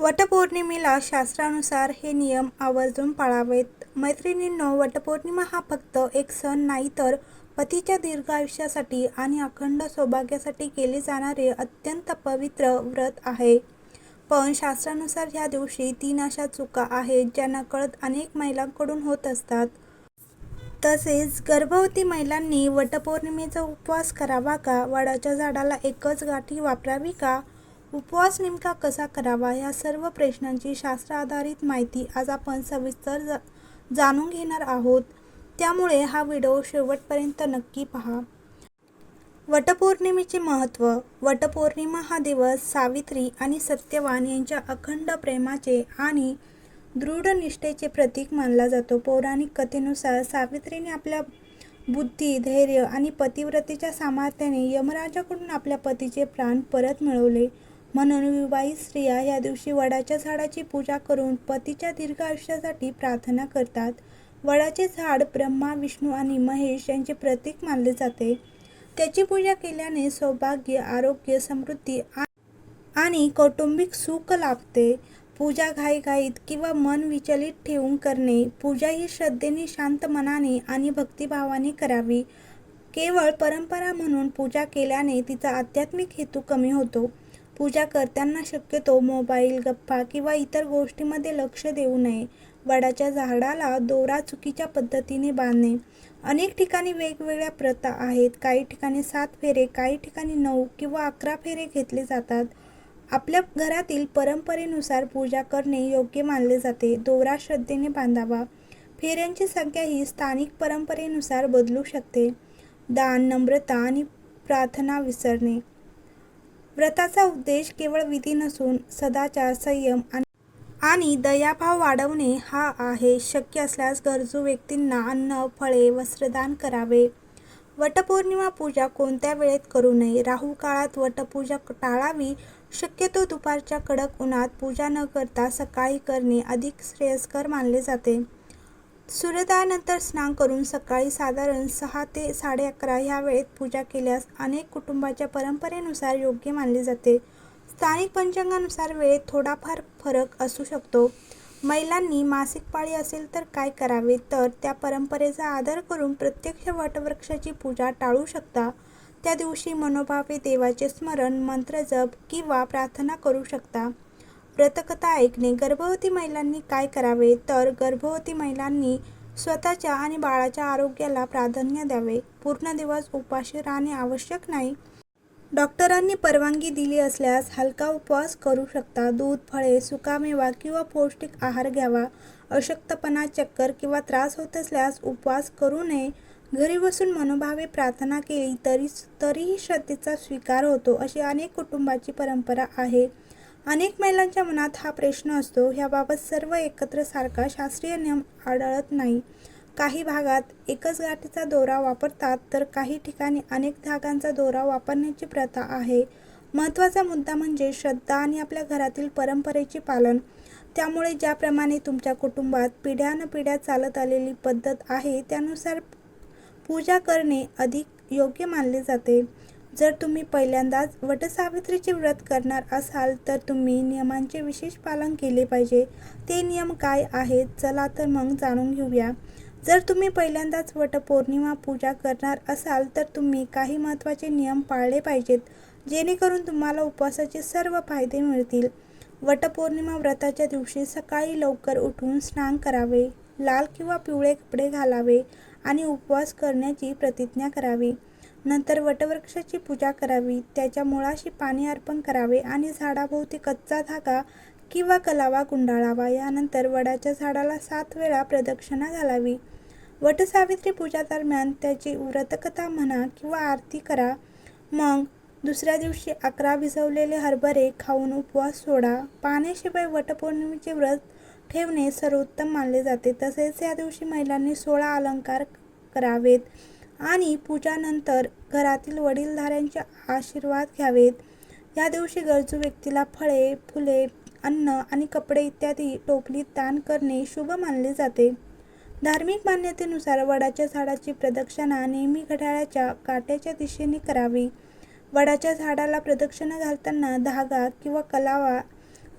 वटपौर्णिमेला शास्त्रानुसार हे नियम आवर्जून पाळावेत. मैत्रिणींनो, वटपौर्णिमा हा फक्त एक सण नाही तर पतीच्या दीर्घ आयुष्यासाठी आणि अखंड सौभाग्यासाठी केले जाणारे अत्यंत पवित्र व्रत आहे. पण शास्त्रानुसार ह्या दिवशी 3 अशा चुका आहेत ज्या नकळत अनेक महिलांकडून होत असतात. तसेच गर्भवती महिलांनी वटपौर्णिमेचा उपवास करावा का? वडाच्या झाडाला एकच गाठी वापरावी का? उपवास नेमका कसा करावा? या सर्व प्रश्नांची शास्त्र आधारित माहिती आज आपण सविस्तर जाणून घेणार आहोत. त्यामुळे हा व्हिडिओ शेवटपर्यंत नक्की पहा. वटपौर्णिमेचे महत्त्व. वटपौर्णिमा हा दिवस सावित्री आणि सत्यवान यांच्या अखंड प्रेमाचे आणि दृढ निष्ठेचे प्रतीक मानला जातो. पौराणिक कथेनुसार सावित्रीने आपल्या बुद्धी, धैर्य आणि पतिव्रतेच्या सामर्थ्याने यमराजाकडून आपल्या पतीचे प्राण परत मिळवले. म्हणून विवाहित स्त्रिया या दिवशी वडाच्या झाडाची पूजा करून पतीच्या दीर्घ आयुष्यासाठी प्रार्थना करतात. वडाचे झाड ब्रह्मा, विष्णू आणि महेश यांचे प्रतीक मानले जाते. त्याची पूजा केल्याने सौभाग्य, आरोग्य, समृद्धी आणि कौटुंबिक सुख लाभते. पूजा घाईघाईत किंवा मन विचलित ठेवून करणे. पूजा ही श्रद्धेने, शांत मनाने आणि भक्तिभावाने करावी. केवळ परंपरा म्हणून पूजा केल्याने तिचा आध्यात्मिक हेतू कमी होतो. पूजा करताना शक्यतो मोबाईल, गप्पा किंवा इतर गोष्टींमध्ये लक्ष देऊ नये. वडाच्या झाडाला दोरा चुकीच्या पद्धतीने बांधणे. अनेक ठिकाणी वेगवेगळ्या प्रथा आहेत. काही ठिकाणी 7 फेरे, काही ठिकाणी 9 किंवा 11 फेरे घेतले जातात. आपल्या घरातील परंपरेनुसार पूजा करणे योग्य मानले जाते. दोरा श्रद्धेने बांधावा. फेऱ्यांची संख्या ही स्थानिक परंपरेनुसार बदलू शकते. दान, नम्रता आणि प्रार्थना विसरणे. व्रताचा उद्देश केवळ विधी नसून सदाचार, संयम आणि दयाभाव वाढवणे हा आहे. शक्य असल्यास गरजू व्यक्तींना अन्न, फळे, वस्त्रदान करावे. वटपौर्णिमा पूजा कोणत्या वेळेत करू नये? राहू काळात वटपूजा टाळावी. शक्यतो दुपारच्या कडक उन्हात पूजा न करता सकाळी करणे अधिक श्रेयस्कर मानले जाते. सूर्योदयानंतर स्नान करून सकाळी साधारण 6 ते 11:30 या वेळेत पूजा केल्यास अनेक कुटुंबाच्या परंपरेनुसार योग्य मानले जाते. स्थानिक पंचांगानुसार वेळेत थोडाफार फरक असू शकतो. महिलांनी मासिक पाळी असेल तर काय करावे? तर त्या परंपरेचा आदर करून प्रत्यक्ष वटवृक्षाची पूजा टाळू शकता. त्या दिवशी मनोभावे देवाचे स्मरण, मंत्रजप किंवा प्रार्थना करू शकता. व्रतकथा ऐकणे. गर्भवती महिलांनी काय करावे? तर गर्भवती महिलांनी स्वतःच्या आणि बाळाच्या आरोग्याला प्राधान्य द्यावे. पूर्ण दिवस उपाशी राहणे आवश्यक नाही. डॉक्टरांनी परवानगी दिली असल्यास हलका उपवास करू शकता. दूध, फळे, सुकामेवा किंवा पौष्टिक आहार घ्यावा. अशक्तपणा, चक्कर किंवा त्रास होत असल्यास उपवास करू नये. घरी बसून मनोभावे प्रार्थना केली तरीही श्रद्धेचा स्वीकार होतो, अशी अनेक कुटुंबाची परंपरा आहे. अनेक महिलांच्या मनात हा प्रश्न असतो. ह्याबाबत सर्व एकत्र सारखा शास्त्रीय नियम आढळत नाही. काही भागात एकच गाठीचा दोरा वापरतात तर काही ठिकाणी अनेक धाग्यांचा दोरा वापरण्याची प्रथा आहे. महत्त्वाचा मुद्दा म्हणजे श्रद्धा आणि आपल्या घरातील परंपरेचे पालन. त्यामुळे ज्याप्रमाणे तुमच्या कुटुंबात पिढ्यानपिढ्या चालत आलेली पद्धत आहे त्यानुसार पूजा करणे अधिक योग्य मानले जाते. जर तुम्ही पहिल्यांदाच वटसावित्रीचे व्रत करणार असाल तर तुम्ही नियमांचे विशेष पालन केले पाहिजे. ते नियम काय आहेत? चला तर मग जाणून घेऊया. जर तुम्ही पहिल्यांदाच वटपौर्णिमा पूजा करणार असाल तर तुम्ही काही महत्त्वाचे नियम पाळले पाहिजेत, जेणेकरून तुम्हाला उपवासाचे सर्व फायदे मिळतील. वटपौर्णिमा व्रताच्या दिवशी सकाळी लवकर उठून स्नान करावे, लाल किंवा पिवळे कपडे घालावे आणि उपवास करण्याची प्रतिज्ञा करावी. नंतर वटवृक्षाची पूजा करावी, त्याच्या मुळाशी पाणी अर्पण करावे आणि झाडाभोवती कच्चा धागा किंवा कलावा गुंडाळावा. यानंतर वडाच्या झाडाला 7 वेळा प्रदक्षिणा घालावी. वटसावित्री पूजा दरम्यान त्याची व्रतकथा म्हणा किंवा आरती करा. मग दुसऱ्या दिवशी 11 भिजवलेले हरभरे खाऊन उपवास सोडा. पाण्याशिवाय वटपौर्णिमेचे व्रत ठेवणे सर्वोत्तम मानले जाते. तसेच या दिवशी महिलांनी 16 अलंकार करावेत आणि पूजानंतर घरातील वडीलधाऱ्यांचे आशीर्वाद घ्यावेत. या दिवशी गरजू व्यक्तीला फळे, फुले, अन्न आणि कपडे इत्यादी टोपलीत दान करणे शुभ मानले जाते. धार्मिक मान्यतेनुसार वडाच्या झाडाची प्रदक्षिणा नेहमी घड्याळाच्या काट्याच्या दिशेने करावी. वडाच्या झाडाला प्रदक्षिणा घालताना धागा किंवा कलावा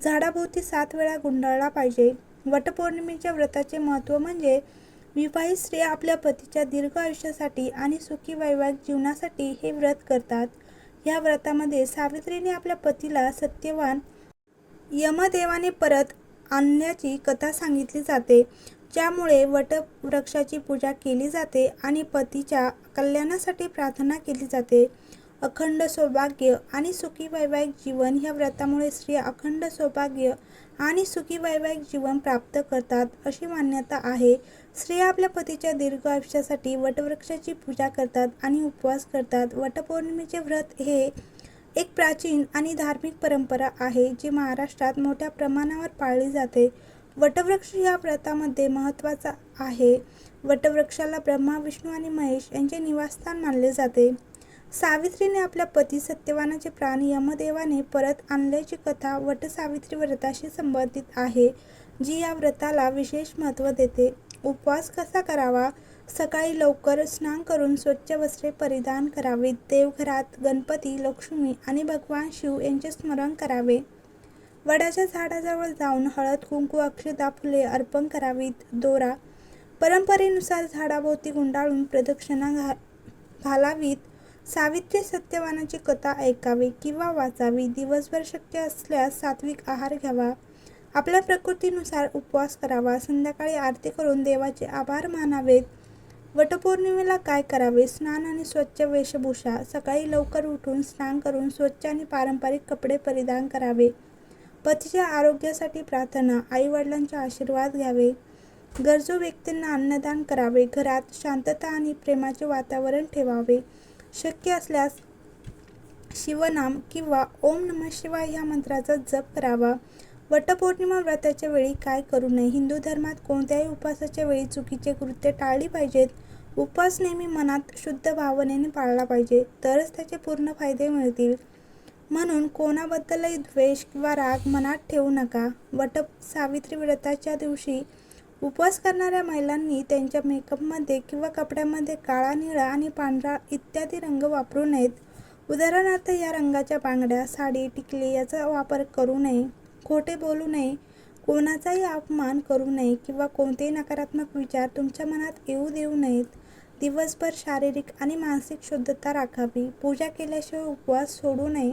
झाडाभोवती 7 वेळा गुंडाळला पाहिजे. वटपौर्णिमेच्या व्रताचे महत्त्व म्हणजे विवाहित स्त्रिया आपल्या पतीच्या दीर्घ आयुष्यासाठी आणि सुखी वैवाहिक जीवनासाठी हे व्रत करतात. या व्रतामध्ये सावित्रीने आपल्या पतीला सत्यवान यमदेवाने परत आणल्याची कथा सांगितली जाते, ज्यामुळे वटवृक्षाची पूजा केली जाते आणि पतीच्या कल्याणासाठी प्रार्थना केली जाते. अखंड सौभाग्य आणि सुखी वैवाहिक जीवन. ह्या व्रतामुळे स्त्रिया अखंड सौभाग्य आणि सुखी वैवाहिक जीवन प्राप्त करतात अशी मान्यता आहे. स्त्रिया आपल्या पतीच्या दीर्घ आयुष्यासाठी वटवृक्षाची पूजा करतात आणि उपवास करतात. वटपौर्णिमेचे व्रत हे एक प्राचीन आणि धार्मिक परंपरा आहे जी महाराष्ट्रात मोठ्या प्रमाणावर पाळली जाते. वटवृक्ष या व्रतामध्ये महत्त्वाचा आहे. वटवृक्षाला ब्रह्मा, विष्णू आणि महेश यांचे निवासस्थान मानले जाते. सावित्रीने आपल्या पती सत्यवानाचे प्राण यमदेवाने परत आणल्याची कथा वटसावित्री व्रताशी संबंधित आहे, जी या व्रताला विशेष महत्त्व देते. उपवास कसा करावा? सकाळी लवकर स्नान करून स्वच्छ वस्त्रे परिधान करावीत. देवघरात गणपती, लक्ष्मी आणि भगवान शिव यांचे स्मरण करावे. वडाच्या झाडाजवळ जाऊन हळद, कुंकू, अक्षता, फुले अर्पण करावीत. दोरा परंपरेनुसार झाडाभोवती गुंडाळून प्रदक्षिणा घालावीत. सावित्री सत्यवानाची कथा ऐकावी किंवा वाचावी. दिवसभर शक्य असल्यास सात्विक आहार घ्यावा. आपल्या प्रकृतीनुसार उपवास करावा. संध्याकाळी आरती करून देवाचे आभार मानावेत. वटपौर्णिमेला काय करावे? स्नान आणि स्वच्छ वेशभूषा. सकाळी लवकर उठून स्नान करून स्वच्छ आणि पारंपरिक कपडे परिधान करावे. पतीच्या आरोग्यासाठी प्रार्थना. आईवडिलांचे आशीर्वाद घ्यावे. गरजू व्यक्तींना अन्नदान करावे. घरात शांतता आणि प्रेमाचे वातावरण ठेवावे. शक्य असल्यास शिवनाम किंवा ओम नमः शिवाय या मंत्राचा जप करावा. वटपौर्णिमा व्रताच्या वेळी काय करू नये? हिंदू धर्मात कोणत्याही उपवासाच्या वेळी चुकीचे कृत्य टाळली पाहिजेत. उपवास नेहमी मनात शुद्ध भावनेने पाळला पाहिजे, तरच त्याचे पूर्ण फायदे मिळतील. म्हणून कोणाबद्दलही द्वेष किंवा राग मनात ठेवू नका. वटसावित्री व्रताच्या दिवशी उपवास करणाऱ्या महिलांनी त्यांच्या मेकअपमध्ये किंवा कपड्यामध्ये काळा, निळा आणि पांढरा इत्यादी रंग वापरू नयेत. उदाहरणार्थ, या रंगाच्या बांगड्या, साडी, टिकली याचा वापर करू नये. खोटे बोलू नये. कोणाचाही अपमान करू नये किंवा कोणतेही नकारात्मक विचार तुमच्या मनात येऊ देऊ नयेत. दिवसभर शारीरिक आणि मानसिक शुद्धता राखावी. पूजा केल्याशिवाय उपवास सोडू नये.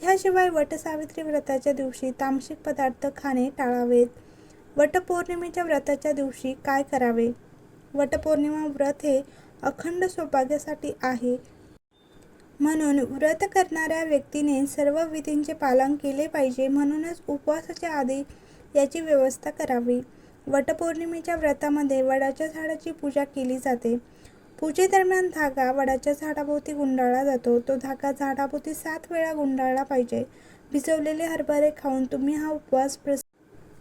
ह्याशिवाय वटसावित्री व्रताच्या दिवशी तामसिक पदार्थ खाणे टाळावेत. वटपौर्णिमेच्या व्रताच्या दिवशी काय करावे? वटपौर्णिमा व्रत हे अखंड सौभाग्यासाठी आहे. म्हणून व्रत करणाऱ्या व्यक्तीने सर्व विधींचे पालन केले पाहिजे. म्हणूनच उपवासाच्या आधी याची व्यवस्था करावी. वटपौर्णिमेच्या व्रतामध्ये वडाच्या झाडाची पूजा केली जाते. पूजेदरम्यान धागा वडाच्या झाडाभोवती गुंडाळला जातो. तो धागा झाडाभोवती 7 वेळा गुंडाळला पाहिजे. भिजवलेले हरभरे खाऊन तुम्ही हा उपवास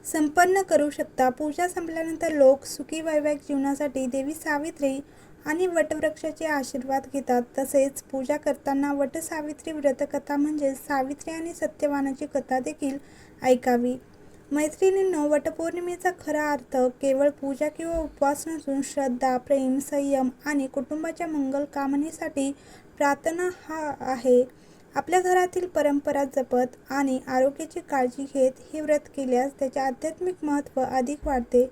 संपन्न करू शकता. पूजा संपल्यानंतर लोक सुखी वैवाहिक जीवनासाठी देवी सावित्री आणि वटवृक्षाचे आशीर्वाद घेतात. तसेच पूजा करताना वटसावित्री व्रतकथा म्हणजे सावित्री आणि सत्यवानाची कथा देखील ऐकावी. मैत्रिणींनो, वटपौर्णिमेचा खरा अर्थ केवळ पूजा किंवा उपवास नसून श्रद्धा, प्रेम, संयम आणि कुटुंबाच्या मंगल कामनेसाठी प्रार्थना हा आहे. आपल्या घरातील परंपरा जपत आणि आरोग्याची काळजी घेत हे व्रत केल्यास त्याचे आध्यात्मिक महत्त्व अधिक वाढते.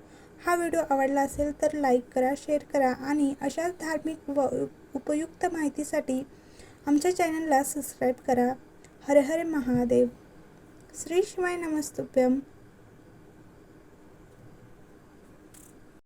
हा व्हिडिओ आवडला असेल तर लाईक करा, शेअर करा आणि अशाच धार्मिक व उपयुक्त माहितीसाठी आमच्या चॅनलला सबस्क्राईब करा. हर हर महादेव. श्री शिवाय नमस्तुभ्यम.